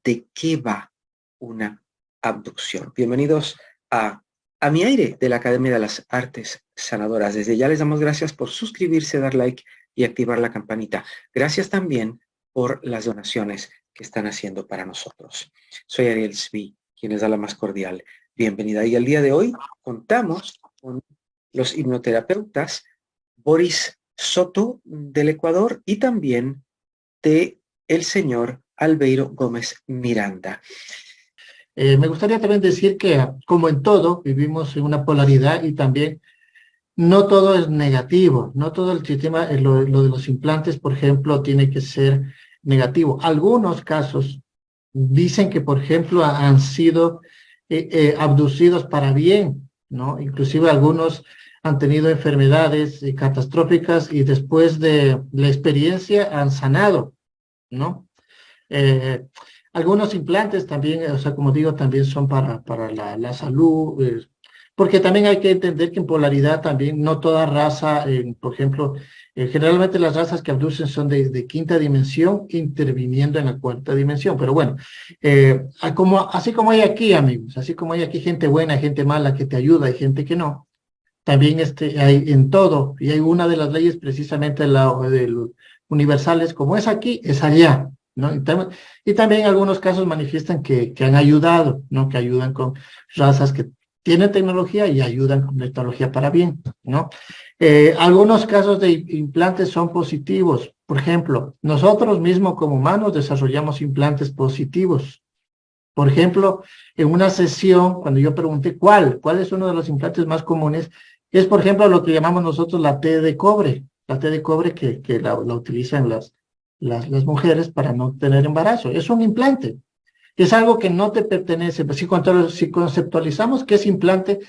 de qué va una abducción. Bienvenidos a Mi Aire de la Academia de las Artes Sanadoras. Desde ya les damos gracias por suscribirse, dar like y activar la campanita. Gracias también por las donaciones que están haciendo para nosotros. Soy Ariel Svi, quien les da la más cordial bienvenida. Y el día de hoy contamos con los hipnoterapeutas Boris Soto del Ecuador y también de el señor Albeiro Gómez Miranda. Me gustaría también decir que, como en todo, vivimos en una polaridad y también no todo es negativo, no todo el sistema, lo de los implantes, por ejemplo, tiene que ser negativo. Algunos casos dicen que, por ejemplo, han sido abducidos para bien, ¿no? Inclusive algunos han tenido enfermedades catastróficas y después de la experiencia han sanado, ¿no? Eh, Algunos implantes también, o sea, como digo, también son para la salud, porque también hay que entender que en polaridad también no toda raza, por ejemplo, generalmente las razas que abducen son de quinta dimensión, interviniendo en la cuarta dimensión, pero bueno, así como hay aquí, amigos, así como hay aquí gente buena, gente mala que te ayuda y gente que no, también hay en todo, y hay una de las leyes precisamente universales, como es aquí, es allá, ¿no? Y también algunos casos manifiestan que han ayudado, ¿no? Que ayudan con razas que tienen tecnología y ayudan con tecnología para bien, ¿no? Algunos casos de implantes son positivos. Por ejemplo, nosotros mismos como humanos desarrollamos implantes positivos. Por ejemplo, en una sesión, cuando yo pregunté cuál es uno de los implantes más comunes, es, por ejemplo, lo que llamamos nosotros la T de cobre. La T de cobre que la utilizan las mujeres para no tener embarazo. Es un implante. Es algo que no te pertenece. Si conceptualizamos que es implante,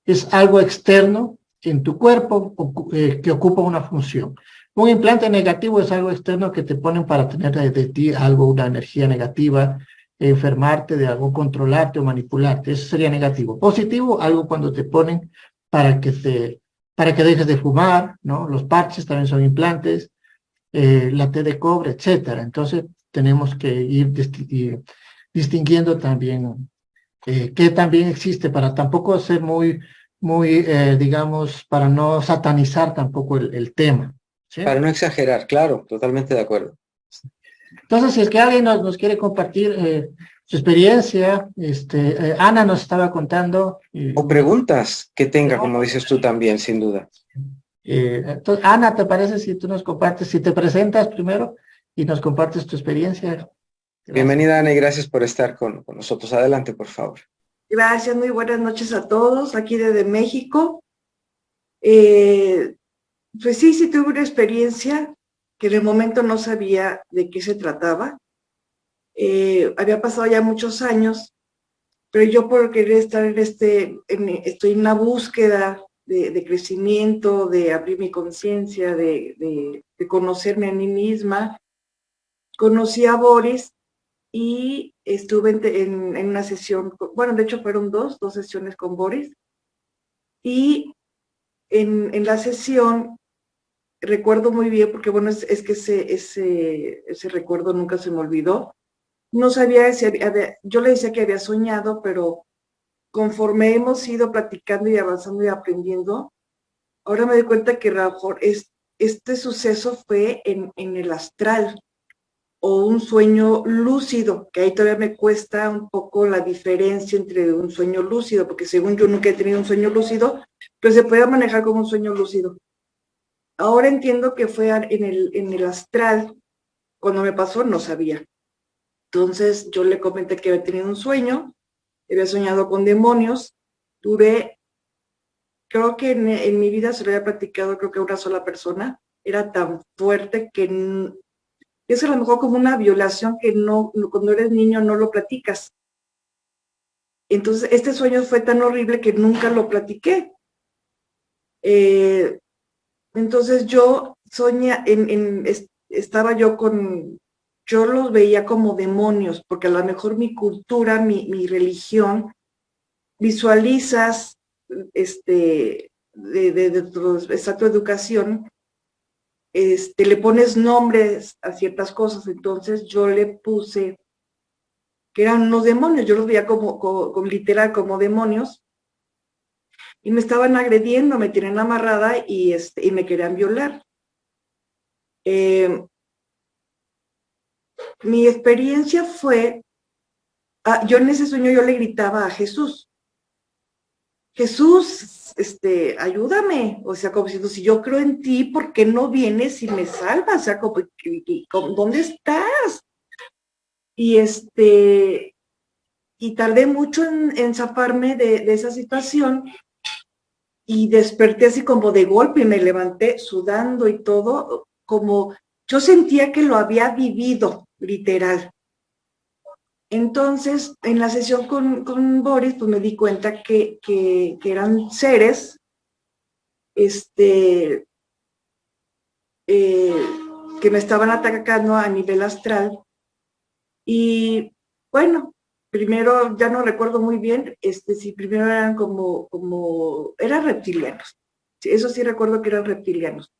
es algo externo en tu cuerpo que ocupa una función. Un implante negativo es algo externo que te ponen para tener de ti algo, una energía negativa, enfermarte de algo, controlarte o manipularte. Eso sería negativo. Positivo, algo cuando te ponen para para que dejes de fumar, ¿no? Los parches también son implantes, la T de cobre, etcétera. Entonces, tenemos que ir distinguiendo también qué también existe para tampoco ser digamos, para no satanizar tampoco el tema, ¿sí? Para no exagerar, claro, totalmente de acuerdo. Entonces, si es que alguien nos quiere compartir su experiencia, Ana nos estaba contando. O preguntas que tenga, como dices tú también, sin duda. Entonces, Ana, ¿te parece si tú nos compartes, si te presentas primero y nos compartes tu experiencia? Gracias. Bienvenida, Ana, y gracias por estar con nosotros. Adelante, por favor. Gracias, muy buenas noches a todos, aquí desde México. Pues sí tuve una experiencia que en el momento no sabía de qué se trataba. Había pasado ya muchos años, pero yo por querer estar estoy en una búsqueda de crecimiento, de abrir mi conciencia, de conocerme a mí misma. Conocí a Boris y estuve en una sesión, bueno, de hecho fueron dos sesiones con Boris, y en la sesión recuerdo muy bien, porque bueno, es que ese recuerdo nunca se me olvidó. No sabía si yo le decía que había soñado, pero conforme hemos ido platicando y avanzando y aprendiendo, ahora me doy cuenta que a lo mejor este suceso fue en el astral, o un sueño lúcido, que ahí todavía me cuesta un poco la diferencia entre un sueño lúcido, porque según yo nunca he tenido un sueño lúcido, pero se puede manejar como un sueño lúcido. Ahora entiendo que fue en el astral. Cuando me pasó no sabía. Entonces yo le comenté que había tenido un sueño, había soñado con demonios. Creo que en mi vida se lo había platicado, creo que a una sola persona. Era tan fuerte que es a lo mejor como una violación que cuando eres niño no lo platicas. Entonces este sueño fue tan horrible que nunca lo platiqué. Entonces yo estaba yo los veía como demonios, porque a lo mejor mi cultura, mi religión, visualizas de tu exacta educación, le pones nombres a ciertas cosas. Entonces yo le puse que eran unos demonios, yo los veía como literal, como demonios, y me estaban agrediendo, me tenían amarrada y me querían violar. Mi experiencia fue, yo en ese sueño yo le gritaba a Jesús, Jesús, ayúdame, o sea, como diciendo, si yo creo en ti, ¿por qué no vienes y me salvas? O sea, ¿dónde estás? Y y tardé mucho en zafarme de esa situación, y desperté así como de golpe y me levanté sudando y todo, como yo sentía que lo había vivido, literal. Entonces, en la sesión con Boris, pues me di cuenta que eran seres, que me estaban atacando a nivel astral. Y bueno, primero, ya no recuerdo muy bien, si primero eran eran reptilianos. Sí, eso sí recuerdo que eran reptilianos.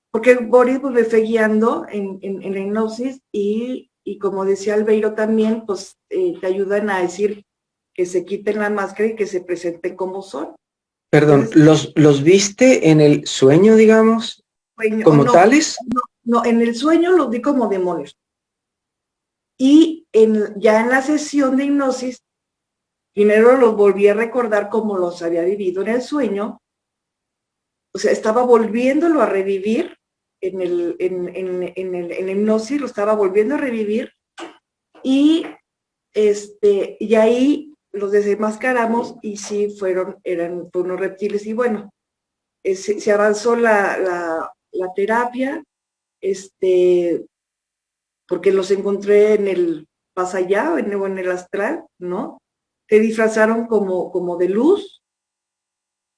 Porque Boris pues, me fue guiando en la hipnosis y como decía Albeiro también, pues te ayudan a decir que se quiten la máscara y que se presenten como son. Perdón, ¿los viste en el sueño, digamos, como no, tales? no, en el sueño los vi como demonios. Y ya en la sesión de hipnosis, primero los volví a recordar como los había vivido en el sueño. O sea, estaba volviéndolo a revivir en la hipnosis, lo estaba volviendo a revivir. Y, y ahí los desenmascaramos y sí eran unos reptiles. Y bueno, se avanzó la terapia, porque los encontré en el más allá, o en el astral, ¿no? Se disfrazaron como de luz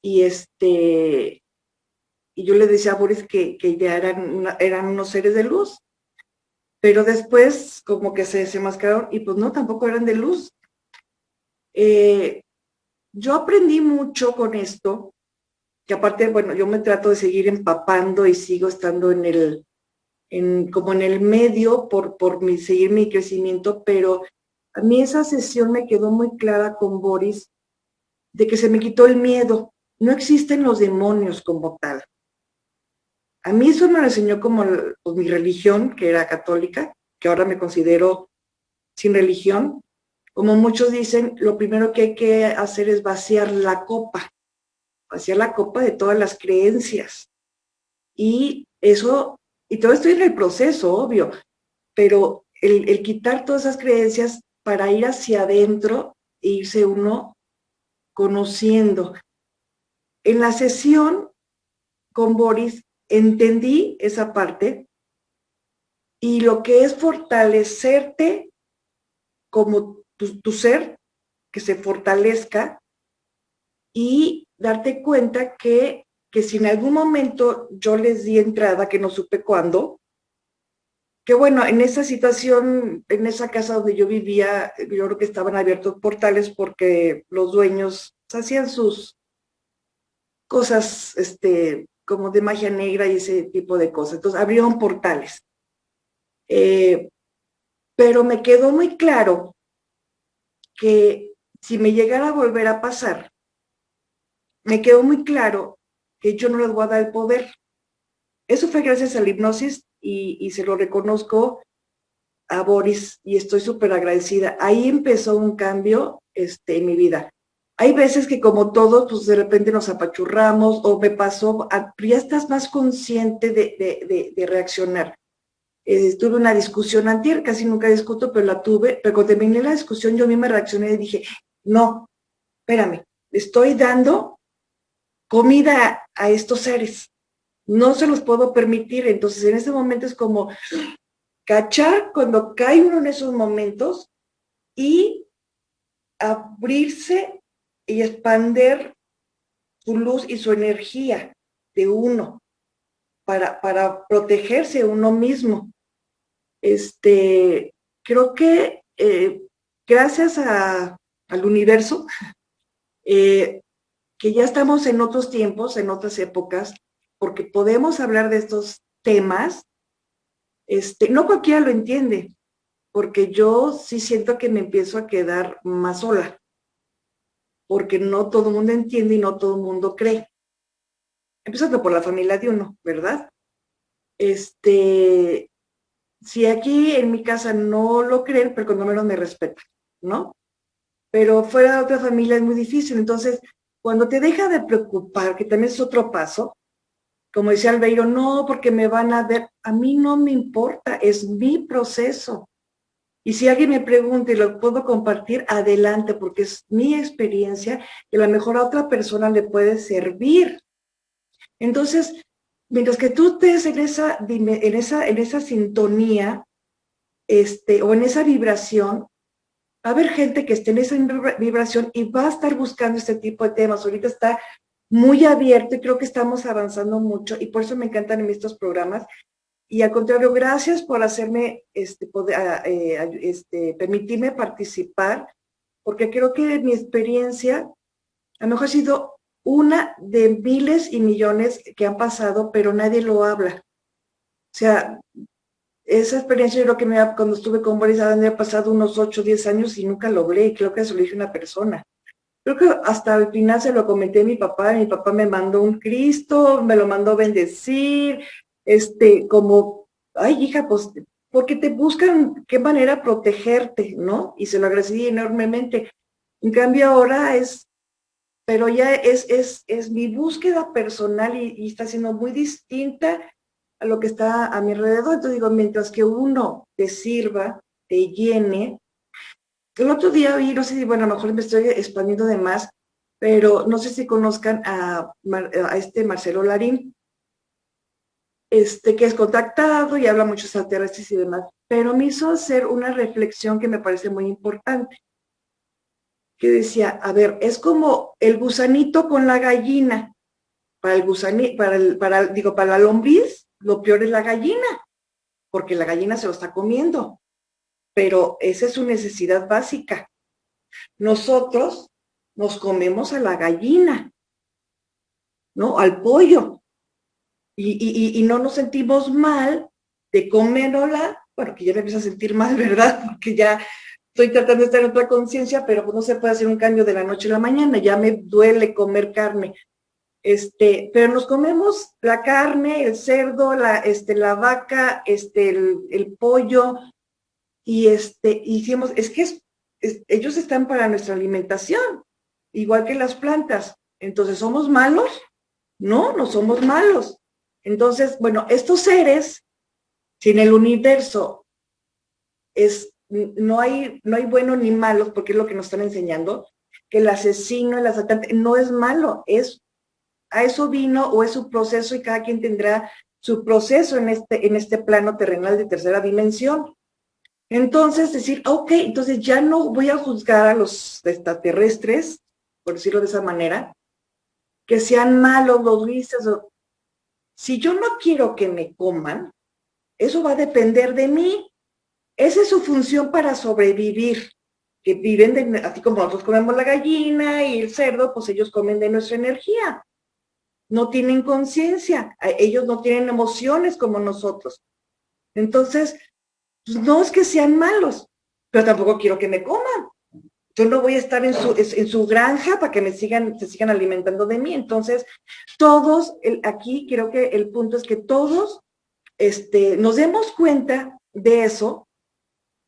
y y yo le decía a Boris que ya eran unos seres de luz, pero después como que se desenmascararon y pues no, tampoco eran de luz. Yo aprendí mucho con esto, que aparte, bueno, yo me trato de seguir empapando y sigo estando como en el medio por seguir mi crecimiento, pero a mí esa sesión me quedó muy clara con Boris, de que se me quitó el miedo. No existen los demonios como tal. A mí eso me lo enseñó como pues, mi religión, que era católica, que ahora me considero sin religión. Como muchos dicen, lo primero que hay que hacer es vaciar la copa de todas las creencias. Y eso, y todo esto en el proceso, obvio, pero el quitar todas esas creencias para ir hacia adentro e irse uno conociendo. En la sesión con Boris entendí esa parte y lo que es fortalecerte como tu ser, que se fortalezca y darte cuenta que si en algún momento yo les di entrada, que no supe cuándo, que bueno, en esa situación, en esa casa donde yo vivía, yo creo que estaban abiertos portales porque los dueños hacían sus cosas, como de magia negra y ese tipo de cosas. Entonces abrieron portales. Pero me quedó muy claro que si me llegara a volver a pasar, me quedó muy claro que yo no les voy a dar el poder. Eso fue gracias a la hipnosis y se lo reconozco a Boris y estoy súper agradecida. Ahí empezó un cambio en mi vida. Hay veces que como todos, pues de repente nos apachurramos o me pasó, ya estás más consciente de reaccionar. Tuve una discusión antier, casi nunca discuto, pero la tuve, pero cuando terminé la discusión yo misma reaccioné y dije, no, espérame, estoy dando comida a estos seres, no se los puedo permitir. Entonces en ese momento es como cachar cuando cae uno en esos momentos y abrirse y expander su luz y su energía de uno para protegerse uno mismo. Creo que gracias al universo, que ya estamos en otros tiempos, en otras épocas, porque podemos hablar de estos temas, no cualquiera lo entiende. porque yo sí siento que me empiezo a quedar más sola, porque no todo el mundo entiende y no todo el mundo cree. Empezando por la familia de uno, ¿verdad? Si aquí en mi casa no lo creen, pero cuando menos me respetan, ¿no? Pero fuera de otra familia es muy difícil. Entonces, cuando te deja de preocupar, que también es otro paso, como decía Albeiro, no, porque me van a ver, a mí no me importa, es mi proceso. Y si alguien me pregunta y lo puedo compartir, adelante, porque es mi experiencia y a lo mejor a otra persona le puede servir. Entonces, mientras que tú estés en esa sintonía, o en esa vibración, va a haber gente que esté en esa vibración y va a estar buscando este tipo de temas. Ahorita está muy abierto y creo que estamos avanzando mucho y por eso me encantan estos programas. Y al contrario, gracias por hacerme, permitirme participar, porque creo que mi experiencia a lo mejor ha sido una de miles y millones que han pasado, pero nadie lo habla. O sea, esa experiencia yo creo que cuando estuve con Boris Adán me ha pasado unos 8 o 10 años y nunca logré, y creo que se lo dije a una persona. Creo que hasta el final se lo comenté a mi papá me mandó un Cristo, me lo mandó bendecir, como, ay hija, pues, porque te buscan qué manera protegerte, ¿no? Y se lo agradecí enormemente. En cambio ahora pero ya es mi búsqueda personal y está siendo muy distinta a lo que está a mi alrededor. Entonces digo, mientras que uno te sirva, te llene. El otro día vi, no sé si, bueno, a lo mejor me estoy expandiendo de más, pero no sé si conozcan a este Marcelo Larín, que es contactado y habla muchos extraterrestres y demás, pero me hizo hacer una reflexión que me parece muy importante, que decía, a ver, es como el gusanito con la gallina. Para el gusanito, para la lombriz, lo peor es la gallina, porque la gallina se lo está comiendo, pero esa es su necesidad básica. Nosotros nos comemos a la gallina, ¿no? Al pollo, y no nos sentimos mal de comérnosla, bueno, que ya me empiezo a sentir mal, ¿verdad? Porque ya estoy tratando de estar en otra conciencia, pero pues no se puede hacer un cambio de la noche a la mañana, ya me duele comer carne. Pero nos comemos la carne, el cerdo, la vaca, el pollo, y decimos, es que ellos están para nuestra alimentación, igual que las plantas. Entonces, ¿somos malos? No, no somos malos. Entonces, bueno, estos seres, si en el universo no hay buenos ni malos, porque es lo que nos están enseñando, que el asesino, el asaltante, no es malo, a eso vino o es su proceso y cada quien tendrá su proceso en este plano terrenal de tercera dimensión. Entonces, decir, ok, entonces ya no voy a juzgar a los extraterrestres, por decirlo de esa manera, que sean malos, los grises. Si yo no quiero que me coman, eso va a depender de mí. Esa es su función para sobrevivir, que viven así como nosotros comemos la gallina y el cerdo, pues ellos comen de nuestra energía. No tienen conciencia, ellos no tienen emociones como nosotros. Entonces, pues no es que sean malos, pero tampoco quiero que me coman. Yo no voy a estar en su granja para que se sigan alimentando de mí. Entonces, todos, aquí creo que el punto es que todos nos demos cuenta de eso,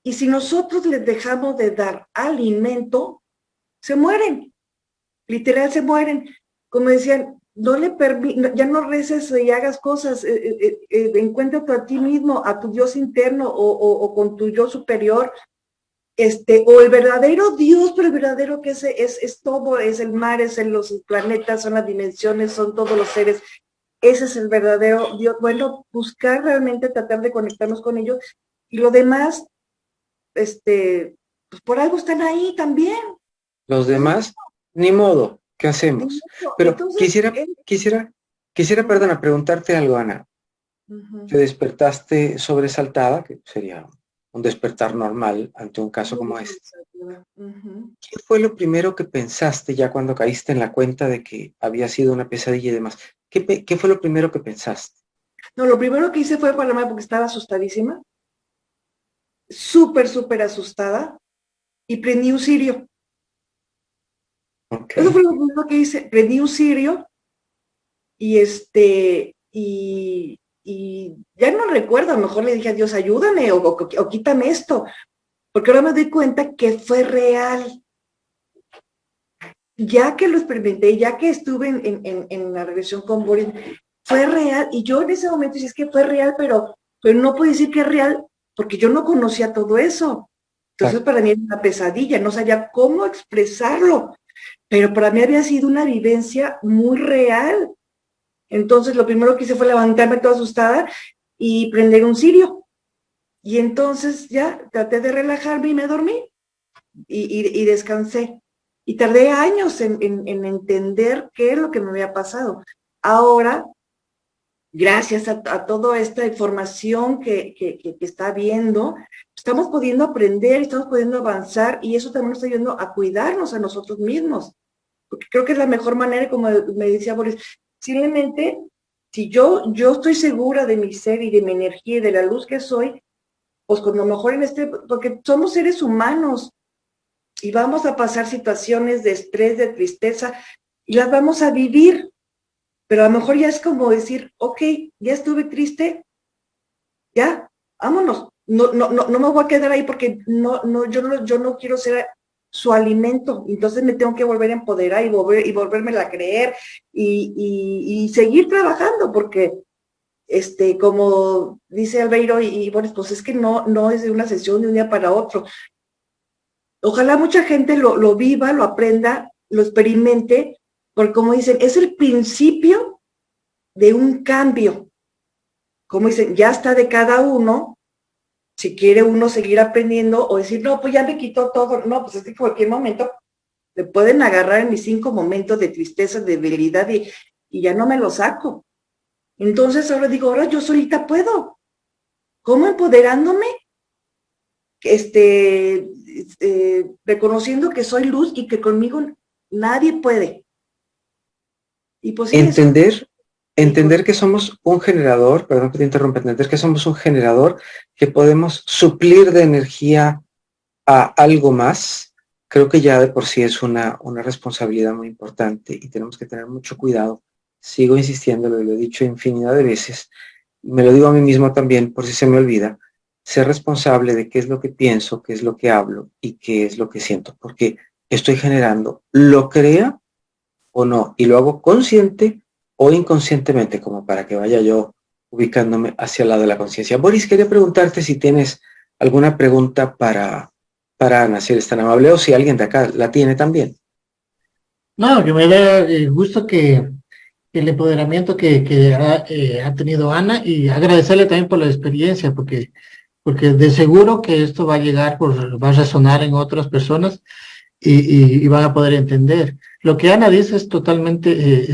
y si nosotros les dejamos de dar alimento, se mueren, literal se mueren. Como decían, ya no reces y hagas cosas, encuéntrate a ti mismo, a tu Dios interno o con tu yo superior, o el verdadero Dios, pero el verdadero que es todo, es el mar, los planetas, son las dimensiones, son todos los seres. Ese es el verdadero Dios. Bueno, buscar realmente, tratar de conectarnos con ellos, y lo demás, pues por algo están ahí también. Los demás, ni modo, ¿qué hacemos? Pero Entonces, quisiera, perdona, preguntarte algo, Ana. Te despertaste sobresaltada, que sería un despertar normal ante un caso como este. ¿Qué fue lo primero que pensaste ya cuando caíste en la cuenta de que había sido una pesadilla y demás? ¿Qué fue lo primero que pensaste? No, lo primero que hice fue pararme porque estaba asustadísima. súper asustada y prendí un cirio. Okay. Eso fue lo primero que hice, prendí un cirio y y ya no recuerdo, a lo mejor le dije a Dios, ayúdame o quítame esto, porque ahora me doy cuenta que fue real. Ya que lo experimenté, ya que estuve en la regresión con Boris, fue real, y yo en ese momento dije, es que fue real, pero no puedo decir que es real, porque yo no conocía todo eso. Entonces para mí era una pesadilla, no sabía cómo expresarlo, pero para mí había sido una vivencia muy real. Entonces lo primero que hice fue levantarme toda asustada y prender un cirio. Y entonces ya traté de relajarme y me dormí y descansé. Y tardé años en entender qué es lo que me había pasado. Ahora, gracias a toda esta información que está habiendo, estamos pudiendo aprender, estamos pudiendo avanzar, y eso también nos está ayudando a cuidarnos a nosotros mismos. Porque creo que es la mejor manera, como me decía Boris, simplemente, si yo estoy segura de mi ser y de mi energía y de la luz que soy, pues con lo mejor porque somos seres humanos, y vamos a pasar situaciones de estrés, de tristeza, y las vamos a vivir, pero a lo mejor ya es como decir, ok, ya estuve triste, ya, vámonos, no me voy a quedar ahí porque yo no quiero ser su alimento, entonces me tengo que volver a empoderar y volvérmela a creer y seguir trabajando, porque como dice Albeiro y Boris, pues es que no es de una sesión de un día para otro. Ojalá mucha gente lo viva, lo aprenda, lo experimente, porque como dicen, es el principio de un cambio. Como dicen, ya está de cada uno, si quiere uno seguir aprendiendo o decir, no, pues ya me quitó todo. No, pues es que en cualquier momento me pueden agarrar en mis 5 momentos de tristeza, de debilidad y ya no me lo saco. Entonces ahora digo, ahora yo solita puedo. ¿Cómo? Empoderándome, reconociendo que soy luz y que conmigo nadie puede. Y pues sí, Entender que somos un generador, perdón que te interrumpa, entender que somos un generador, que podemos suplir de energía a algo más, creo que ya de por sí es una responsabilidad muy importante y tenemos que tener mucho cuidado. Sigo insistiendo, lo he dicho infinidad de veces, me lo digo a mí mismo también, por si se me olvida, ser responsable de qué es lo que pienso, qué es lo que hablo y qué es lo que siento, porque estoy generando, lo crea o no, y lo hago consciente o inconscientemente, como para que vaya yo ubicándome hacia el lado de la conciencia. Boris, quería preguntarte si tienes alguna pregunta para Ana, si eres tan amable, o si alguien de acá la tiene también. No, que me da gusto que el empoderamiento que ha tenido Ana, y agradecerle también por la experiencia, porque de seguro que esto va a llegar, va a resonar en otras personas y van a poder entender. Lo que Ana dice es totalmente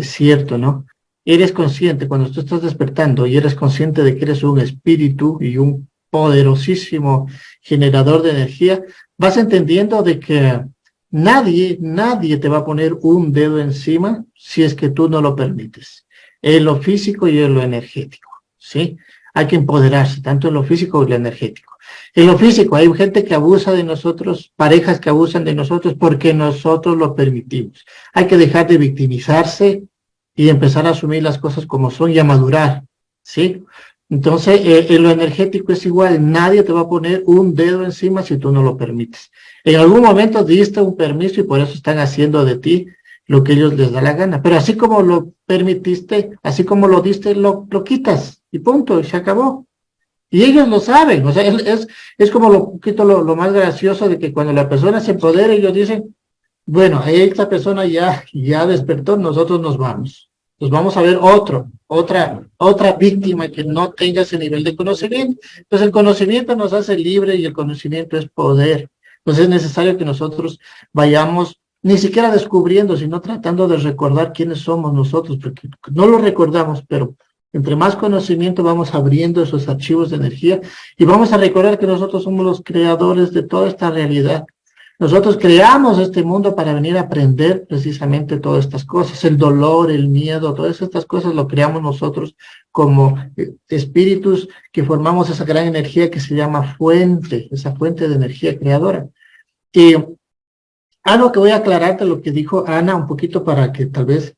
cierto, ¿no? Eres consciente, cuando tú estás despertando y eres consciente de que eres un espíritu y un poderosísimo generador de energía, vas entendiendo de que nadie te va a poner un dedo encima si es que tú no lo permites, en lo físico y en lo energético, ¿sí? Hay que empoderarse, tanto en lo físico y en lo energético. En lo físico hay gente que abusa de nosotros, parejas que abusan de nosotros porque nosotros lo permitimos. Hay que dejar de victimizarse y empezar a asumir las cosas como son y a madurar, ¿sí? Entonces, en lo energético es igual, nadie te va a poner un dedo encima si tú no lo permites. En algún momento diste un permiso y por eso están haciendo de ti lo que ellos les da la gana. Pero así como lo permitiste, así como lo diste, lo quitas y punto, y se acabó. Y ellos lo saben, o sea, es como lo más gracioso de que cuando la persona se empodera, ellos dicen, bueno, esta persona ya despertó, nosotros nos vamos. Nos vamos a ver otra víctima que no tenga ese nivel de conocimiento. Entonces el conocimiento nos hace libre y el conocimiento es poder. Entonces es necesario que nosotros vayamos ni siquiera descubriendo, sino tratando de recordar quiénes somos nosotros, porque no lo recordamos, pero entre más conocimiento vamos abriendo esos archivos de energía y vamos a recordar que nosotros somos los creadores de toda esta realidad. Nosotros creamos este mundo para venir a aprender precisamente todas estas cosas, el dolor, el miedo, todas estas cosas lo creamos nosotros como espíritus que formamos esa gran energía que se llama fuente, esa fuente de energía creadora. Y algo que voy a aclararte lo que dijo Ana un poquito para que tal vez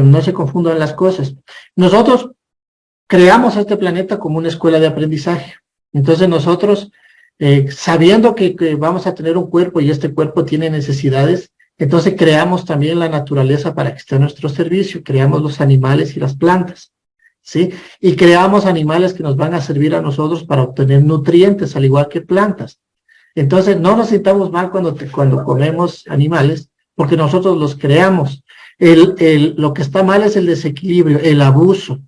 no se confundan las cosas. Nosotros creamos este planeta como una escuela de aprendizaje. Entonces nosotros, sabiendo que vamos a tener un cuerpo y este cuerpo tiene necesidades, entonces creamos también la naturaleza para que esté a nuestro servicio, creamos los animales y las plantas, ¿sí? Y creamos animales que nos van a servir a nosotros para obtener nutrientes, al igual que plantas. Entonces no nos sintamos mal cuando comemos animales, porque nosotros los creamos. Lo que está mal es el desequilibrio, el abuso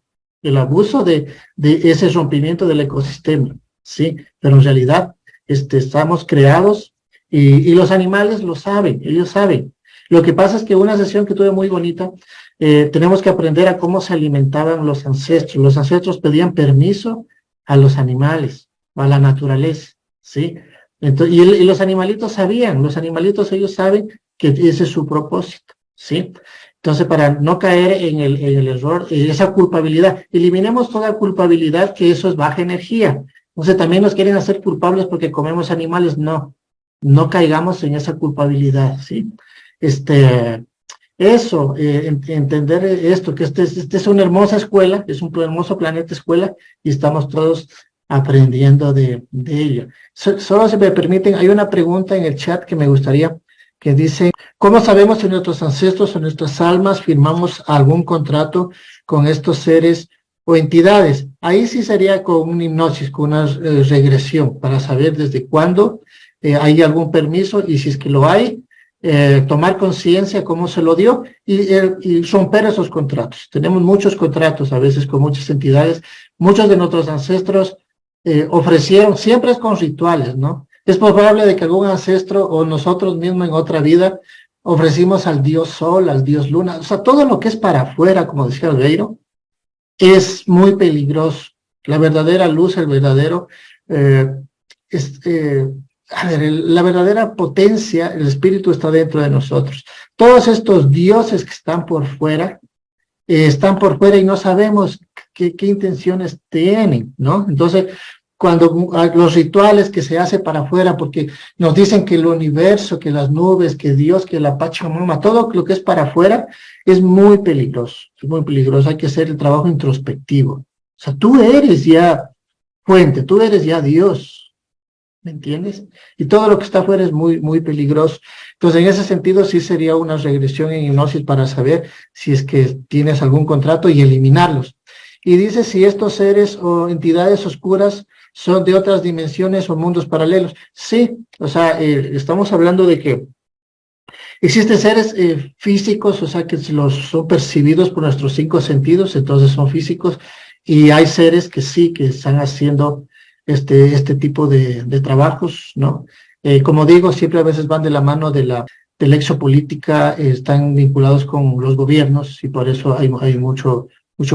de ese rompimiento del ecosistema, ¿sí? Pero en realidad estamos creados y los animales lo saben, ellos saben. Lo que pasa es que una sesión que tuve muy bonita, tenemos que aprender a cómo se alimentaban los ancestros. Los ancestros pedían permiso a los animales, a la naturaleza, ¿sí? Entonces, y los animalitos sabían, ellos saben que ese es su propósito, ¿sí? Entonces, para no caer en el error, esa culpabilidad, eliminemos toda culpabilidad, que eso es baja energía. Entonces, también nos quieren hacer culpables porque comemos animales. No caigamos en esa culpabilidad, ¿sí? Entender esto, que este es una hermosa escuela, es un hermoso planeta escuela, y estamos todos aprendiendo de ello. Solo si me permiten, hay una pregunta en el chat que me gustaría, que dice: ¿cómo sabemos si nuestros ancestros o nuestras almas firmamos algún contrato con estos seres o entidades? Ahí sí sería con una hipnosis, con una regresión, para saber desde cuándo hay algún permiso, y si es que lo hay, tomar conciencia cómo se lo dio y romper esos contratos. Tenemos muchos contratos a veces con muchas entidades. Muchos de nuestros ancestros ofrecieron, siempre es con rituales, ¿no? Es probable de que algún ancestro o nosotros mismos en otra vida ofrecimos al dios sol, al dios luna, o sea, todo lo que es para afuera, como decía Albeiro, es muy peligroso. La verdadera luz, el verdadero, la verdadera potencia, el espíritu está dentro de nosotros. Todos estos dioses que están por fuera y no sabemos qué intenciones tienen, ¿no? Entonces, cuando los rituales que se hace para afuera, porque nos dicen que el universo, que las nubes, que Dios, que la Pachamama, todo lo que es para afuera es muy peligroso, hay que hacer el trabajo introspectivo. O sea, tú eres ya fuente, tú eres ya Dios, ¿me entiendes? Y todo lo que está afuera es muy, muy peligroso. Entonces, en ese sentido, sí sería una regresión en hipnosis para saber si es que tienes algún contrato y eliminarlos. Y dice si estos seres o entidades oscuras son de otras dimensiones o mundos paralelos. Sí, o sea, estamos hablando de que existen seres físicos, o sea, que son percibidos por nuestros 5 sentidos, entonces son físicos, y hay seres que sí, que están haciendo este tipo de trabajos, ¿no? Como digo, siempre a veces van de la mano de la exopolítica, están vinculados con los gobiernos, y por eso hay mucho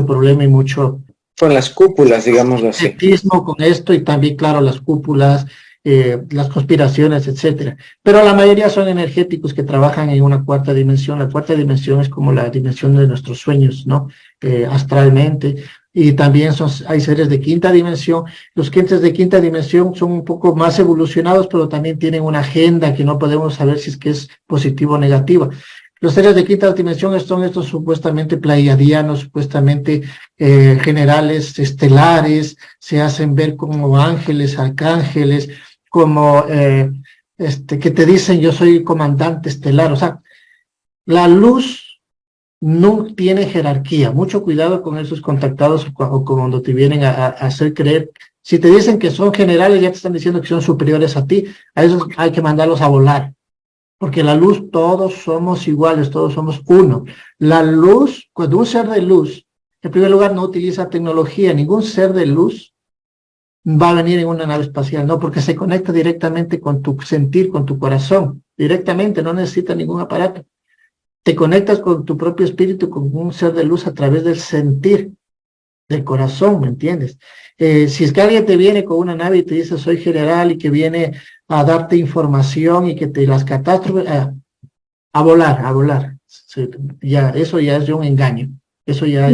problema y mucho con las cúpulas, digámoslo así. escepticismo con esto, y también, claro, las cúpulas, las conspiraciones, etcétera. Pero la mayoría son energéticos que trabajan en una cuarta dimensión. La cuarta dimensión es como la dimensión de nuestros sueños, ¿no? Astralmente. Y también hay seres de quinta dimensión. Los entes de quinta dimensión son un poco más evolucionados, pero también tienen una agenda que no podemos saber si es que es positiva o negativa. Los seres de quinta dimensión son estos supuestamente pleiadianos, supuestamente generales estelares, se hacen ver como ángeles, arcángeles, como que te dicen yo soy comandante estelar. O sea, la luz no tiene jerarquía. Mucho cuidado con esos contactados o cuando te vienen a hacer creer. Si te dicen que son generales, ya te están diciendo que son superiores a ti. A esos hay que mandarlos a volar. Porque la luz, todos somos iguales, todos somos uno. La luz, cuando un ser de luz, en primer lugar, no utiliza tecnología. Ningún ser de luz va a venir en una nave espacial, no, porque se conecta directamente con tu sentir, con tu corazón. Directamente, no necesita ningún aparato. Te conectas con tu propio espíritu, con un ser de luz a través del sentir. del corazón, ¿me entiendes? Si es que alguien te viene con una nave y te dice soy general y que viene a darte información y que te las catástrofes, a volar, a volar. Sí, ya, eso ya es de un engaño, eso ya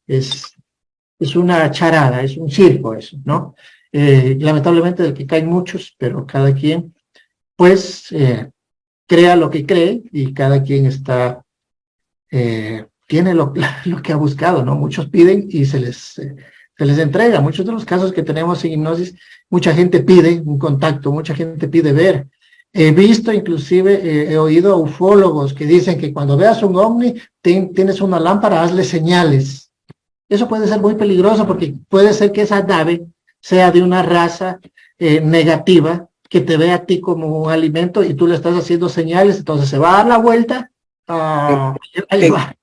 es una charada, es un circo eso, ¿no? Lamentablemente del que caen muchos, pero cada quien, pues, crea lo que cree y cada quien tiene lo que ha buscado, ¿no? Muchos piden y se les entrega. Muchos de los casos que tenemos en hipnosis, mucha gente pide un contacto, mucha gente pide ver. He visto, inclusive, he oído a ufólogos que dicen que cuando veas un ovni, tienes una lámpara, hazle señales. Eso puede ser muy peligroso porque puede ser que esa nave sea de una raza negativa, que te ve a ti como un alimento y tú le estás haciendo señales, entonces se va a dar la vuelta a llevar.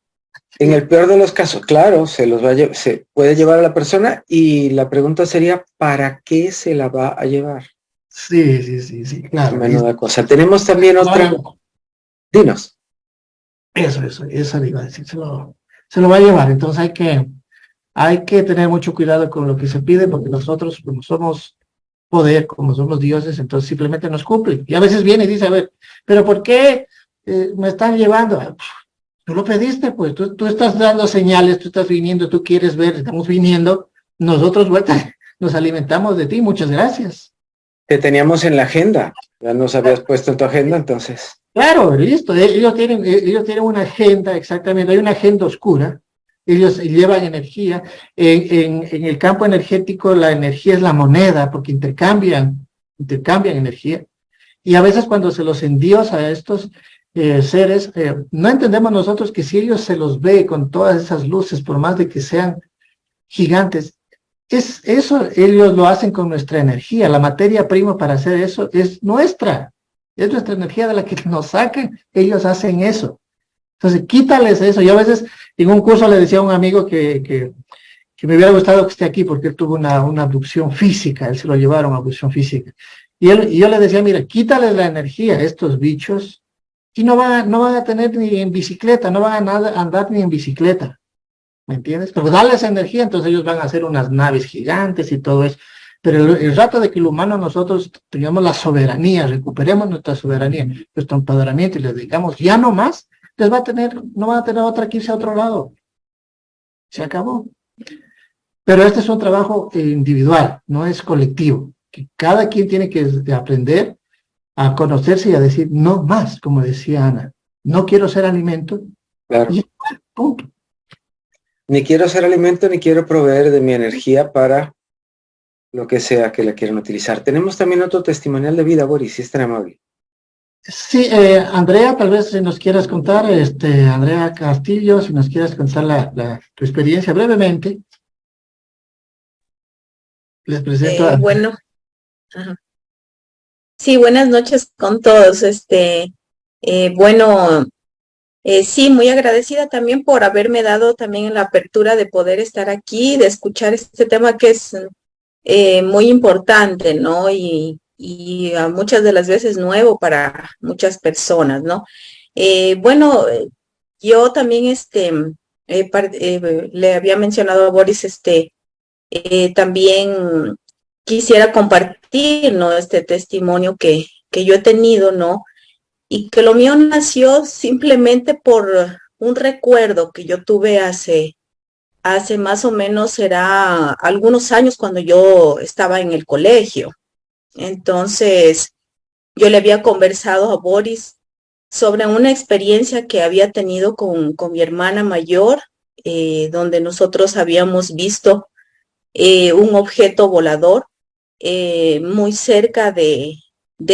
En el peor de los casos, claro, se puede llevar a la persona y la pregunta sería, ¿para qué se la va a llevar? Sí, claro. Menuda cosa. Tenemos también otra. Dinos. Eso le iba a decir, se lo va a llevar. Entonces hay que tener mucho cuidado con lo que se pide, porque nosotros, como somos poder, como somos dioses, entonces simplemente nos cumplen. Y a veces viene y dice, a ver, ¿pero por qué me están llevando? Tú lo pediste, pues, tú estás dando señales, tú estás viniendo, tú quieres ver, estamos viniendo, nosotros vuelta, nos alimentamos de ti, muchas gracias. Te teníamos en la agenda, ya nos habías puesto en tu agenda, entonces. Claro, listo, ellos tienen una agenda, exactamente, hay una agenda oscura, ellos llevan energía, en el campo energético la energía es la moneda, porque intercambian energía, y a veces cuando se los endiosa a estos seres, no entendemos nosotros que si ellos se los ve con todas esas luces, por más de que sean gigantes, eso ellos lo hacen con nuestra energía, la materia prima para hacer eso es nuestra energía de la que nos sacan, ellos hacen eso. Entonces, quítales eso. Yo a veces en un curso le decía a un amigo que me hubiera gustado que esté aquí porque él tuvo una abducción física, él se lo llevaron a abducción física. Y yo le decía, mira, quítales la energía a estos bichos y no van a tener ni en bicicleta, no van a andar ni en bicicleta. ¿Me entiendes? Pero darles energía, entonces ellos van a hacer unas naves gigantes y todo eso. Pero el rato de que el humano nosotros tengamos la soberanía, recuperemos nuestra soberanía, nuestro empoderamiento y les digamos ya no más, no van a tener otra que irse a otro lado. Se acabó. Pero este es un trabajo individual, no es colectivo. Que cada quien tiene que aprender a conocerse y a decir no más, como decía Ana. No quiero ser alimento. Claro. Y punto. Ni quiero ser alimento, ni quiero proveer de mi energía para lo que sea que la quieran utilizar. Tenemos también otro testimonial de vida, Boris, si es tan amable. Sí, Andrea, tal vez si nos quieras contar, Andrea Castillo, si nos quieras contar tu experiencia brevemente. Les presento a... Bueno, ajá. Sí, buenas noches con todos. Sí, muy agradecida también por haberme dado también la apertura de poder estar aquí, de escuchar este tema que es muy importante, ¿no? Y a muchas de las veces nuevo para muchas personas, ¿no? Yo también le había mencionado a Boris, también quisiera compartir, ¿no? Este testimonio que yo he tenido, ¿no? Y que lo mío nació simplemente por un recuerdo que yo tuve hace más o menos será algunos años cuando yo estaba en el colegio. Entonces, yo le había conversado a Boris sobre una experiencia que había tenido con mi hermana mayor, donde nosotros habíamos visto un objeto volador muy cerca de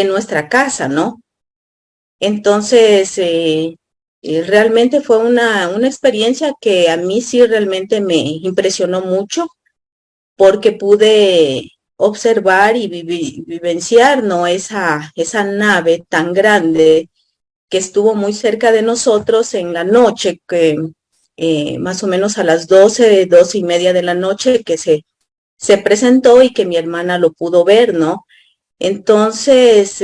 nuestra casa, ¿no? Entonces, realmente fue una experiencia que a mí sí realmente me impresionó mucho porque pude observar y vivenciar, ¿no? Esa nave tan grande que estuvo muy cerca de nosotros en la noche, que más o menos a las 12:30 de la noche que se presentó y que mi hermana lo pudo ver, ¿no? Entonces,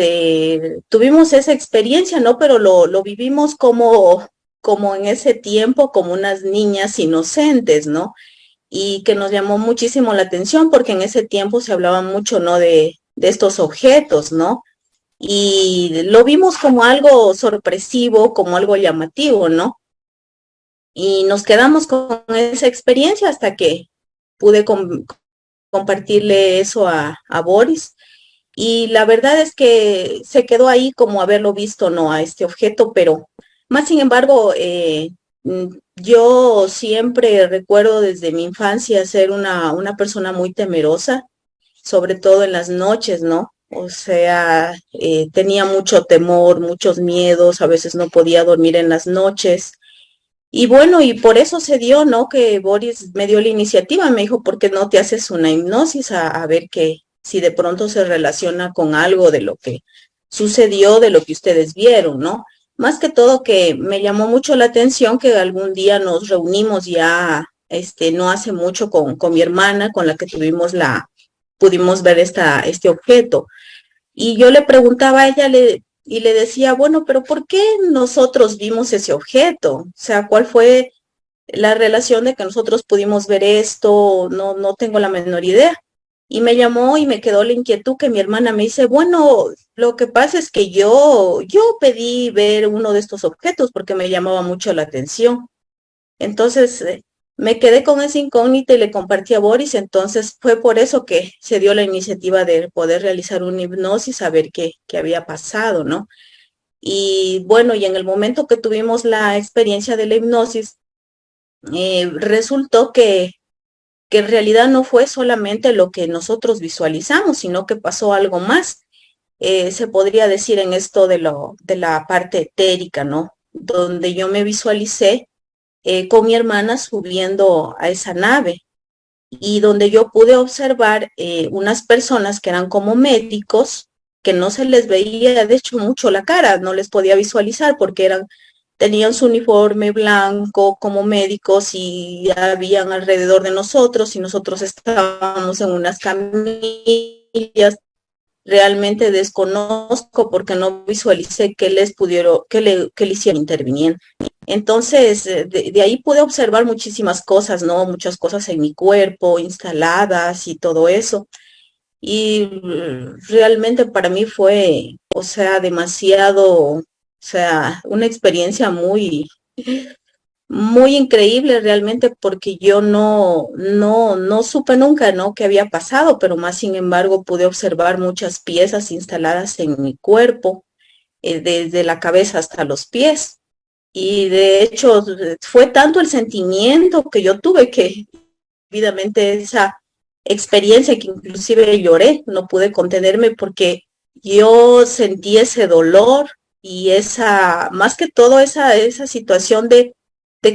tuvimos esa experiencia, ¿no? Pero lo vivimos como en ese tiempo, como unas niñas inocentes, ¿no? y que nos llamó muchísimo la atención porque en ese tiempo se hablaba mucho, ¿no? De estos objetos, ¿no? Y lo vimos como algo sorpresivo, como algo llamativo, ¿no? Y nos quedamos con esa experiencia hasta que pude compartirle eso a Boris. Y la verdad es que se quedó ahí como haberlo visto, ¿no? A este objeto, pero más sin embargo, yo siempre recuerdo desde mi infancia ser una persona muy temerosa, sobre todo en las noches, ¿no? O sea, tenía mucho temor, muchos miedos, a veces no podía dormir en las noches. Y bueno, y por eso se dio, ¿no? Que Boris me dio la iniciativa, me dijo, ¿por qué no te haces una hipnosis a ver que si de pronto se relaciona con algo de lo que sucedió, de lo que ustedes vieron, ¿no? Más que todo que me llamó mucho la atención que algún día nos reunimos ya, no hace mucho con mi hermana, con la que pudimos ver este objeto. Y yo le preguntaba a ella y le decía, bueno, pero ¿por qué nosotros vimos ese objeto? O sea, ¿cuál fue la relación de que nosotros pudimos ver esto? No, no tengo la menor idea. Y me llamó y me quedó la inquietud que mi hermana me dice, bueno, lo que pasa es que yo pedí ver uno de estos objetos porque me llamaba mucho la atención. Entonces, me quedé con esa incógnita y le compartí a Boris, entonces fue por eso que se dio la iniciativa de poder realizar una hipnosis, saber qué había pasado, ¿no? Y bueno, y en el momento que tuvimos la experiencia de la hipnosis, resultó que en realidad no fue solamente lo que nosotros visualizamos, sino que pasó algo más. Se podría decir en esto de la parte etérica, ¿no? Donde yo me visualicé con mi hermana subiendo a esa nave y donde yo pude observar unas personas que eran como médicos, que no se les veía de hecho mucho la cara, no les podía visualizar porque tenían su uniforme blanco como médicos y habían alrededor de nosotros y nosotros estábamos en unas camillas. Realmente desconozco porque no visualicé que le hicieron interviniendo. Entonces, de ahí pude observar muchísimas cosas, ¿no? Muchas cosas en mi cuerpo, instaladas y todo eso. Y realmente para mí fue, o sea, demasiado, o sea, una experiencia muy increíble realmente porque yo no supe nunca, ¿no? Qué había pasado, pero más sin embargo pude observar muchas piezas instaladas en mi cuerpo, desde la cabeza hasta los pies. Y de hecho fue tanto el sentimiento que yo tuve que, evidentemente, esa experiencia que inclusive lloré, no pude contenerme porque yo sentí ese dolor y más que todo esa situación de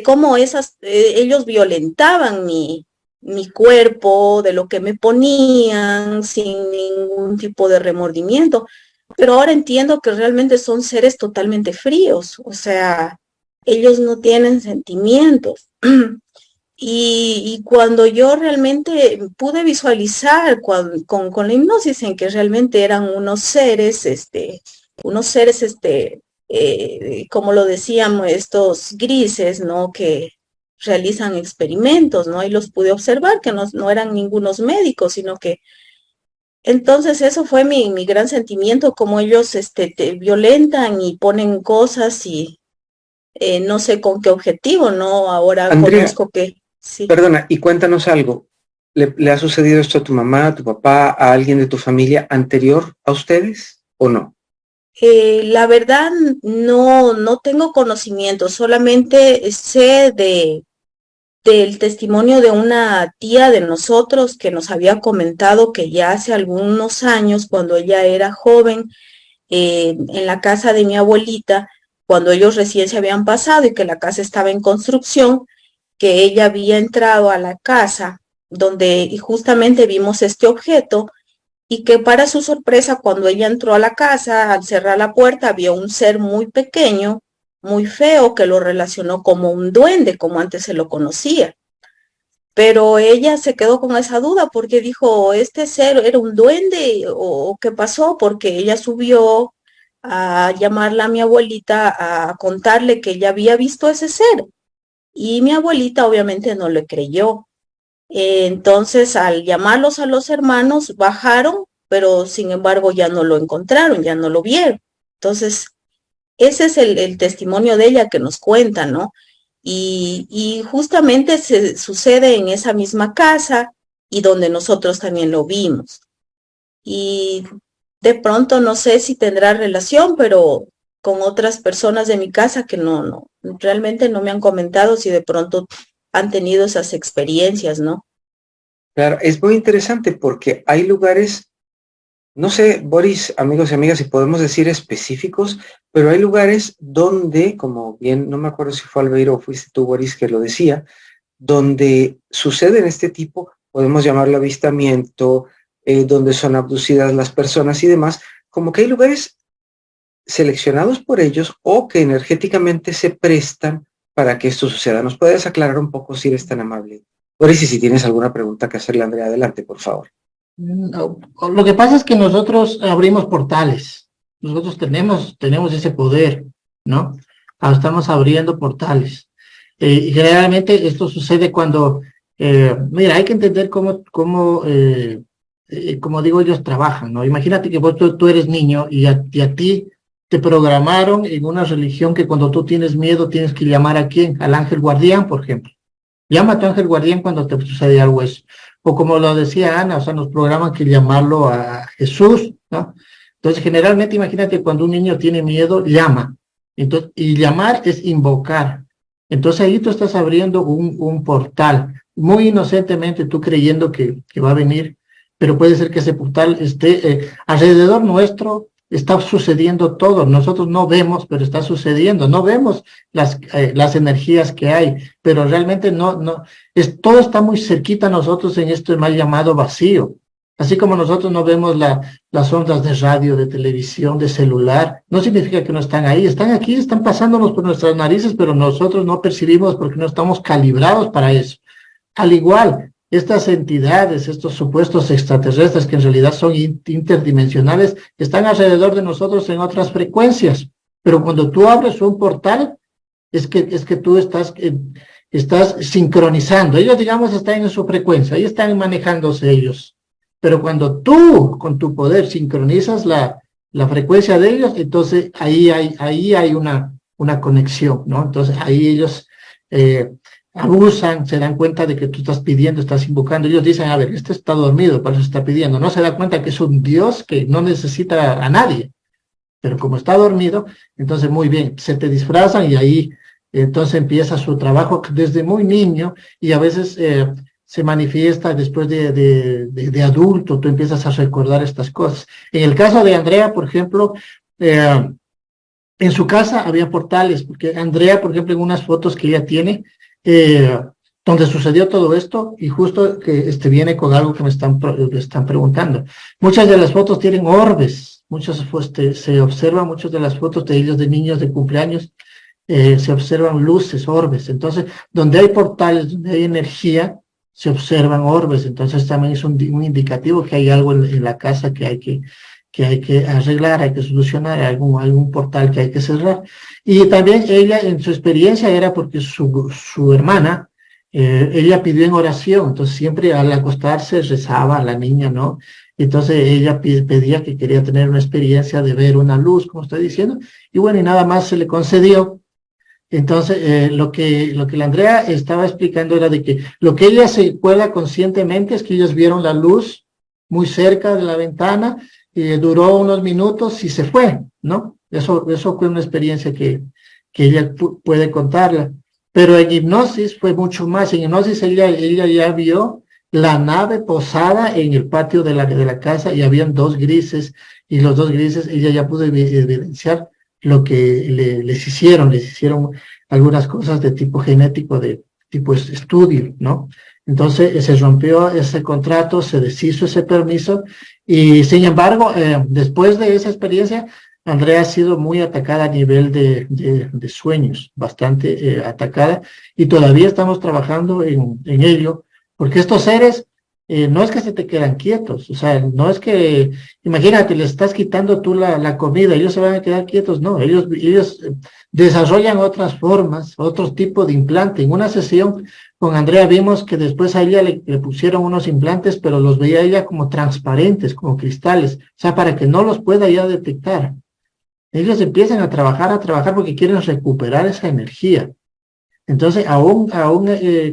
cómo ellos violentaban mi cuerpo, de lo que me ponían sin ningún tipo de remordimiento. Pero ahora entiendo que realmente son seres totalmente fríos, o sea, ellos no tienen sentimientos. Y cuando yo realmente pude visualizar con la hipnosis en que realmente eran unos seres, como lo decíamos, estos grises, ¿no? Que realizan experimentos, ¿no? Y los pude observar, que no eran ningunos médicos, sino que entonces eso fue mi gran sentimiento, como ellos te violentan y ponen cosas y no sé con qué objetivo, ¿no? Ahora Andrea, conozco que sí. perdona, y cuéntanos algo. ¿Le ha sucedido esto a tu mamá, a tu papá, a alguien de tu familia anterior a ustedes o no? La verdad no tengo conocimiento, solamente sé del testimonio de una tía de nosotros que nos había comentado que ya hace algunos años, cuando ella era joven, en la casa de mi abuelita, cuando ellos recién se habían pasado y que la casa estaba en construcción, que ella había entrado a la casa donde y justamente vimos este objeto y que para su sorpresa cuando ella entró a la casa, al cerrar la puerta, vio un ser muy pequeño, muy feo, que lo relacionó como un duende, como antes se lo conocía. Pero ella se quedó con esa duda porque dijo, ¿este ser era un duende o qué pasó? Porque ella subió a llamarla a mi abuelita a contarle que ella había visto ese ser. Y mi abuelita obviamente no le creyó. Entonces, al llamarlos a los hermanos, bajaron, pero sin embargo ya no lo encontraron, ya no lo vieron. Entonces, ese es el testimonio de ella que nos cuenta, ¿no? Y justamente se sucede en esa misma casa y donde nosotros también lo vimos. Y de pronto no sé si tendrá relación, pero con otras personas de mi casa que realmente no me han comentado si de pronto han tenido esas experiencias, ¿no? Claro, es muy interesante porque hay lugares, no sé, Boris, amigos y amigas, si podemos decir específicos, pero hay lugares donde, como bien, no me acuerdo si fue Albeiro o fuiste tú, Boris, que lo decía, donde suceden este tipo, podemos llamarlo avistamiento, donde son abducidas las personas y demás, como que hay lugares seleccionados por ellos o que energéticamente se prestan para que esto suceda. ¿Nos puedes aclarar un poco si eres tan amable? Boris, y si tienes alguna pregunta que hacerle a Andrea, adelante, por favor. No, lo que pasa es que nosotros abrimos portales, nosotros tenemos ese poder, ¿no? Estamos abriendo portales. Y generalmente esto sucede cuando, mira, hay que entender cómo como digo, ellos trabajan, ¿no? Imagínate que tú eres niño y a ti te programaron en una religión que cuando tú tienes miedo tienes que llamar ¿a quién? Al ángel guardián, por ejemplo. Llama a tu ángel guardián cuando te sucede algo eso. O como lo decía Ana, o sea, nos programan que llamarlo a Jesús, ¿no? Entonces, generalmente, imagínate, cuando un niño tiene miedo, llama. Entonces, y llamar es invocar. Entonces, ahí tú estás abriendo un portal, muy inocentemente, tú creyendo que va a venir, pero puede ser que ese portal esté alrededor nuestro, está sucediendo todo. Nosotros no vemos, pero está sucediendo. No vemos las energías que hay, pero realmente todo está muy cerquita a nosotros en esto mal llamado vacío. Así como nosotros no vemos las ondas de radio, de televisión, de celular, no significa que no están ahí, están aquí, están pasándonos por nuestras narices, pero nosotros no percibimos porque no estamos calibrados para eso. Al igual, estas entidades, estos supuestos extraterrestres que en realidad son interdimensionales, están alrededor de nosotros en otras frecuencias, pero cuando tú abres un portal, es que tú estás sincronizando. Ellos, digamos, están en su frecuencia, ahí están manejándose ellos. Pero cuando tú, con tu poder, sincronizas la frecuencia de ellos, entonces ahí hay una conexión, ¿no? Entonces ahí ellos abusan, se dan cuenta de que tú estás pidiendo, estás invocando. Ellos dicen, a ver, este está dormido, por eso está pidiendo. No se da cuenta que es un Dios que no necesita a nadie. Pero como está dormido, entonces muy bien, se te disfrazan y ahí entonces empieza su trabajo desde muy niño y a veces se manifiesta después de adulto, tú empiezas a recordar estas cosas. En el caso de Andrea, por ejemplo, en su casa había portales, porque Andrea, por ejemplo, en unas fotos que ella tiene, donde sucedió todo esto, y justo que viene con algo que me están preguntando. Muchas de las fotos tienen orbes, se observan muchas de las fotos de ellos de niños de cumpleaños, se observan luces, orbes. Entonces, donde hay portales, donde hay energía, se observan orbes. Entonces, también es un indicativo que hay algo en la casa que hay que arreglar, hay que solucionar, algún portal que hay que cerrar. Y también ella, en su experiencia, era porque su hermana, ella pidió en oración, entonces siempre al acostarse rezaba a la niña, ¿no? Entonces ella pedía que quería tener una experiencia de ver una luz, como estoy diciendo, y bueno, y nada más se le concedió. Entonces, lo que la Andrea estaba explicando era de que lo que ella se acuerda conscientemente es que ellos vieron la luz muy cerca de la ventana, duró unos minutos y se fue, ¿no? Eso fue una experiencia que ella puede contarla. Pero en hipnosis fue mucho más. En hipnosis ella ya vio la nave posada en el patio de la casa y habían dos grises, y los dos grises ella ya pudo evidenciar lo que les hicieron algunas cosas de tipo genético, de tipo estudio, ¿no? Entonces se rompió ese contrato, se deshizo ese permiso, y sin embargo, después de esa experiencia, Andrea ha sido muy atacada a nivel de sueños, bastante atacada, y todavía estamos trabajando en ello, porque estos seres no es que se te quedan quietos, o sea, no es que, imagínate, le estás quitando tú la comida, ellos se van a quedar quietos, no, ellos desarrollan otras formas, otro tipo de implante. En una sesión con Andrea vimos que después a ella le pusieron unos implantes, pero los veía ella como transparentes, como cristales, o sea, para que no los pueda ya detectar. Ellos empiezan a trabajar porque quieren recuperar esa energía. Entonces, aún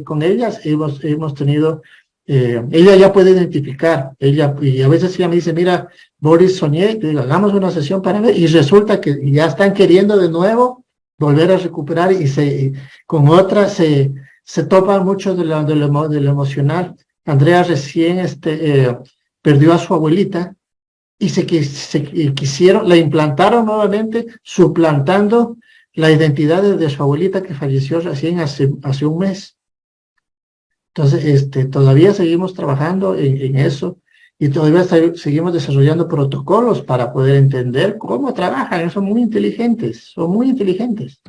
con ellas hemos tenido, ella ya puede identificar, y a veces ella me dice, mira, Boris, soñé, digo, hagamos una sesión para ver, y resulta que ya están queriendo de nuevo volver a recuperar, y con otras se topan mucho de lo emocional. Andrea recién perdió a su abuelita, y quisieron, la implantaron nuevamente, suplantando la identidad de su abuelita que falleció recién hace un mes. Entonces, todavía seguimos trabajando en eso, y todavía seguimos desarrollando protocolos para poder entender cómo trabajan. Son muy inteligentes, son muy inteligentes.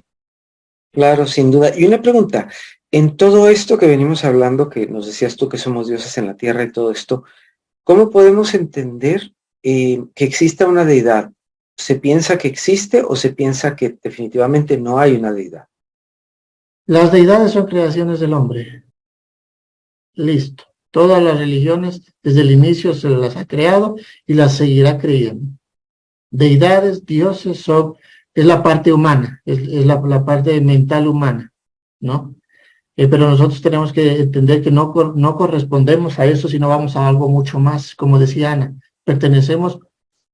Claro, sin duda. Y una pregunta, en todo esto que venimos hablando, que nos decías tú que somos dioses en la tierra y todo esto, ¿cómo podemos entender que exista una deidad? ¿Se piensa que existe o se piensa que definitivamente no hay una deidad? Las deidades son creaciones del hombre. Listo. Todas las religiones desde el inicio se las ha creado y las seguirá creyendo. Deidades, dioses es la parte humana, es la parte mental humana, ¿no? Pero nosotros tenemos que entender que no correspondemos a eso, sino vamos a algo mucho más. Como decía Ana, pertenecemos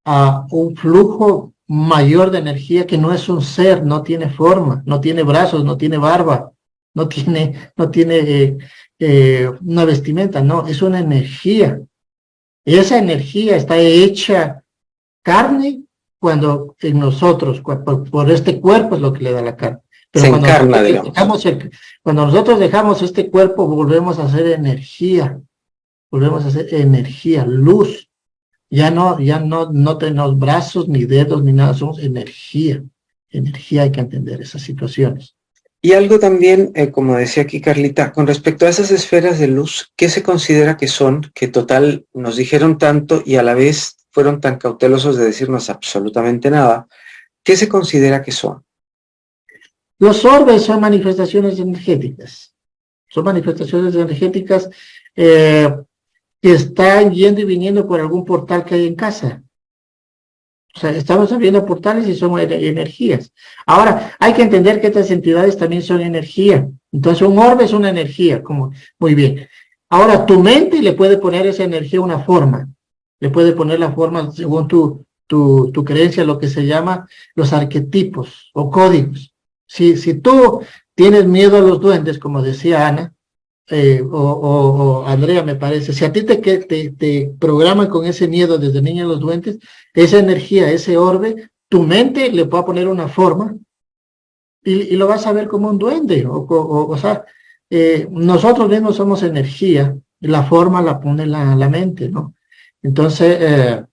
a un flujo mayor de energía que no es un ser, no tiene forma, no tiene brazos, no tiene barba, no tiene una vestimenta, no, es una energía. Esa energía está hecha carne cuando en nosotros, por este cuerpo es lo que le da la carne. Pero se encarna, digamos. Cuando nosotros dejamos este cuerpo, volvemos a hacer energía, luz. Ya no tenemos brazos, ni dedos, ni nada, somos energía. Energía, hay que entender esas situaciones. Y algo también, como decía aquí Carlita, con respecto a esas esferas de luz, ¿qué se considera que son? Que total nos dijeron tanto y a la vez fueron tan cautelosos de decirnos absolutamente nada. ¿Qué se considera que son? Los orbes son manifestaciones energéticas. Son manifestaciones energéticas que están yendo y viniendo por algún portal que hay en casa. O sea, estamos abriendo portales y son energías. Ahora, hay que entender que estas entidades también son energía. Entonces, un orbe es una energía, muy bien. Ahora, tu mente le puede poner esa energía una forma. Le puede poner la forma según tu creencia, lo que se llama los arquetipos o códigos. Si tú tienes miedo a los duendes, como decía Ana, o Andrea, me parece, si a ti te programan con ese miedo desde niña a los duendes, esa energía, ese orbe, tu mente le va a poner una forma y lo vas a ver como un duende. O sea, nosotros mismos somos energía, la forma la pone la mente, ¿no? Entonces,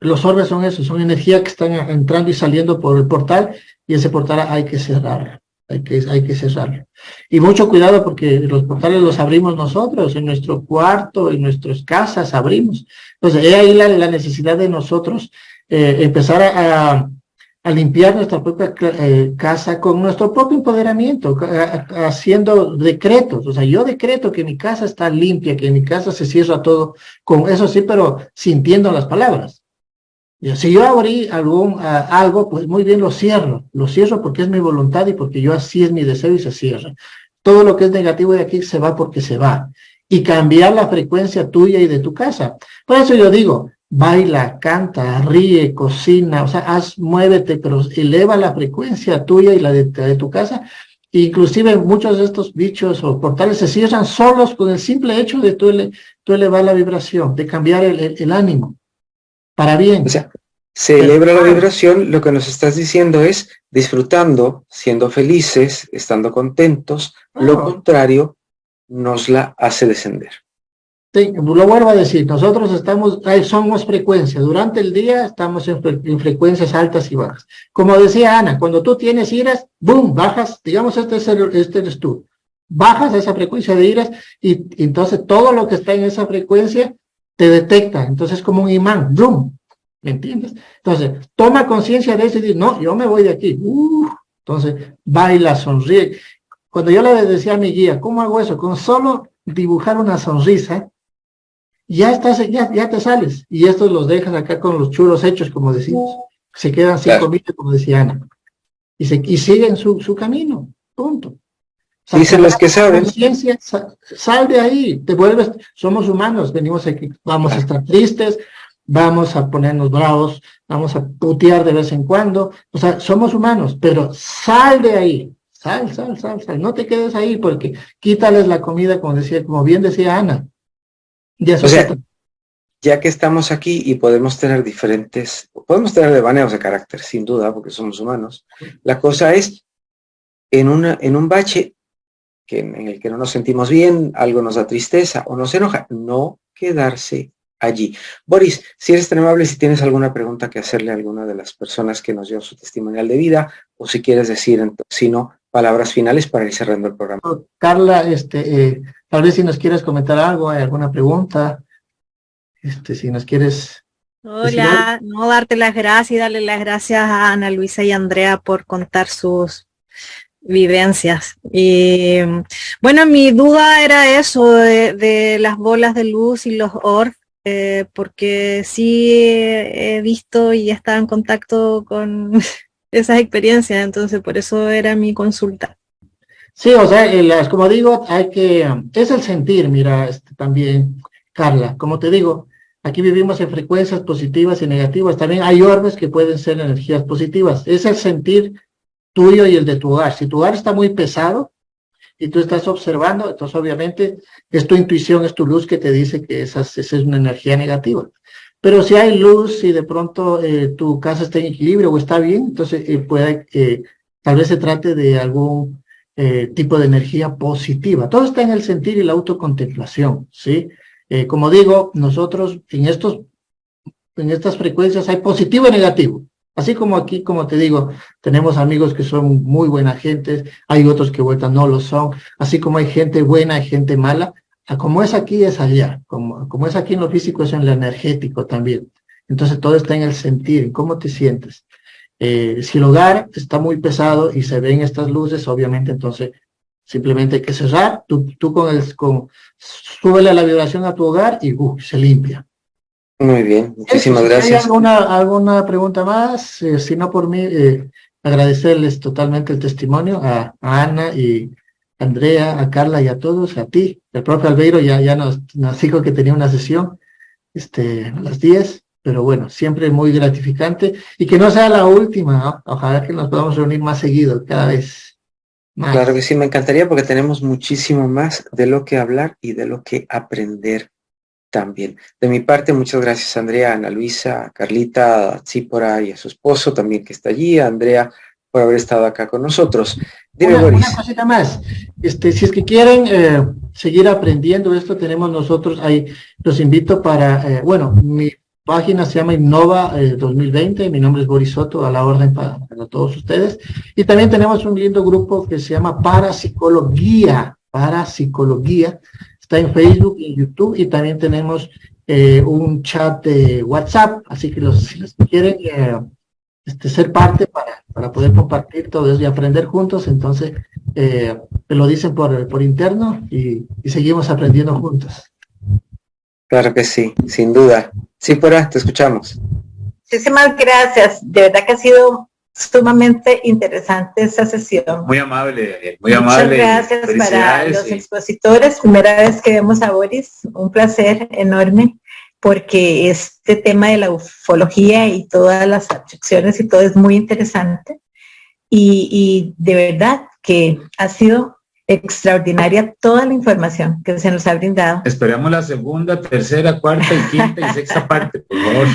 los orbes son eso, son energía que están entrando y saliendo por el portal, y ese portal hay que cerrarlo. Hay que cerrarlo. Y mucho cuidado, porque los portales los abrimos nosotros, en nuestro cuarto, en nuestras casas abrimos. Entonces, es ahí la necesidad de nosotros empezar a limpiar nuestra propia casa con nuestro propio empoderamiento, haciendo decretos. O sea, yo decreto que mi casa está limpia, que mi casa se cierra todo, con eso sí, pero sintiendo las palabras. Si yo abrí algo, pues muy bien, lo cierro porque es mi voluntad y porque yo así es mi deseo y se cierra. Todo lo que es negativo de aquí se va porque se va. Y cambiar la frecuencia tuya y de tu casa. Por eso yo digo, baila, canta, ríe, cocina, o sea, muévete, pero eleva la frecuencia tuya y la de tu casa. Inclusive muchos de estos bichos o portales se cierran solos con el simple hecho de tú elevar la vibración, de cambiar el ánimo. Para bien. O sea, se eleva la vibración, lo que nos estás diciendo es disfrutando, siendo felices, estando contentos, lo contrario nos la hace descender. Sí, lo vuelvo a decir, nosotros somos frecuencia, durante el día estamos en frecuencias altas y bajas. Como decía Ana, cuando tú tienes iras, boom, bajas, digamos, este eres tú. bajas a esa frecuencia de iras y entonces todo lo que está en esa frecuencia te detecta. Entonces es como un imán, ¡blum! ¿Me entiendes? Entonces, toma conciencia de eso y dice, no, yo me voy de aquí. Entonces, baila, sonríe. Cuando yo le decía a mi guía, ¿cómo hago eso? Con solo dibujar una sonrisa, ya te sales. Y estos los dejas acá con los churros hechos, como decimos. Se quedan 5 minutos, como decía Ana. Y siguen su camino, punto. O sea, dicen los que saben. Sal de ahí, te vuelves, somos humanos, venimos aquí, vamos a estar tristes, vamos a ponernos bravos, vamos a putear de vez en cuando, o sea, somos humanos, pero sal de ahí, sal, no te quedes ahí porque quítales la comida, como bien decía Ana. Y eso ya que estamos aquí y podemos tener devaneos de carácter, sin duda, porque somos humanos, la cosa es, en un bache en el que no nos sentimos bien, algo nos da tristeza o nos enoja, no quedarse allí. Boris, si eres tan amable, si tienes alguna pregunta que hacerle a alguna de las personas que nos dio su testimonial de vida, o si quieres decir, si no, palabras finales para ir cerrando el programa. Carla, tal vez si nos quieres comentar algo, hay alguna pregunta, si nos quieres... Hola, no, darte las gracias y darle las gracias a Ana Luisa y Andrea por contar sus vivencias. Y bueno, mi duda era eso de las bolas de luz y los orbs, porque sí he visto y he estado en contacto con esas experiencias, entonces por eso era mi consulta. Sí, o sea, como digo, es el sentir, mira, también, Carla, como te digo, aquí vivimos en frecuencias positivas y negativas, también hay orbes que pueden ser energías positivas, es el sentir tuyo y el de tu hogar. Si tu hogar está muy pesado y tú estás observando, entonces obviamente es tu intuición, es tu luz que te dice que esa es una energía negativa. Pero si hay luz y de pronto tu casa está en equilibrio o está bien, entonces tal vez se trate de algún tipo de energía positiva. Todo está en el sentir y la autocontemplación, ¿sí? Como digo, nosotros en estas frecuencias hay positivo y negativo. Así como aquí, como te digo, tenemos amigos que son muy buena gente, hay otros que vuelta no lo son, así como hay gente buena, hay gente mala, como es aquí es allá, como es aquí en lo físico es en lo energético también. Entonces todo está en el sentir, en cómo te sientes. Si el hogar está muy pesado y se ven estas luces, obviamente entonces simplemente hay que cerrar, tú súbele la vibración a tu hogar y se limpia. Muy bien, muchísimas gracias. ¿Hay alguna pregunta más? Si no, por mí, agradecerles totalmente el testimonio a Ana y a Andrea, a Carla y a todos, a ti. El propio Albeiro ya nos dijo que tenía una sesión a las 10, pero bueno, siempre muy gratificante y que no sea la última, ¿no? Ojalá que nos podamos reunir más seguido, cada vez más. Claro que sí, me encantaría porque tenemos muchísimo más de lo que hablar y de lo que aprender también. De mi parte, muchas gracias a Andrea, a Ana Luisa, a Carlita, a Tsípora y a su esposo también que está allí, a Andrea por haber estado acá con nosotros. Dime, Boris. Una cosita más, si es que quieren seguir aprendiendo esto, tenemos nosotros ahí, los invito para, mi página se llama Innova 2020, mi nombre es Boris Soto, a la orden para todos ustedes, y también tenemos un lindo grupo que se llama Parapsicología, está en Facebook y YouTube, y también tenemos un chat de WhatsApp, así que si los quieren ser parte para poder compartir todo eso y aprender juntos, entonces me lo dicen por interno y seguimos aprendiendo juntos. Claro que sí, sin duda. Sí, te escuchamos. Muchísimas gracias, de verdad que ha sido sumamente interesante esta sesión. Muy amable, muy amable. Muchas gracias para los expositores. Primera vez que vemos a Boris, un placer enorme, porque este tema de la ufología y todas las atracciones y todo es muy interesante. Y de verdad que ha sido extraordinaria toda la información que se nos ha brindado. Esperamos la segunda, tercera, cuarta y quinta y sexta parte, por favor.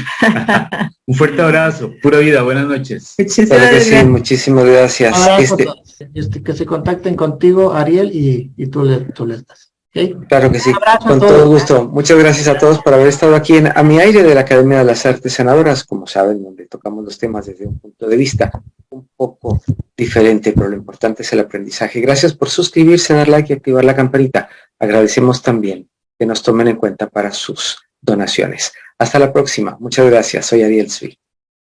Un fuerte abrazo, pura vida, buenas noches. Claro que sí, muchísimas gracias. Que se contacten contigo, Ariel, y tú les das. ¿Okay? Claro que sí, con todo gusto. Muchas gracias a todos por haber estado aquí en A Mi Aire de la Academia de las Artes Sanadoras, como saben, donde tocamos los temas desde un punto de vista un poco diferente, pero lo importante es el aprendizaje. Gracias por suscribirse, dar like y activar la campanita. Agradecemos también que nos tomen en cuenta para sus donaciones. Hasta la próxima. Muchas gracias. Soy Ariel Sui.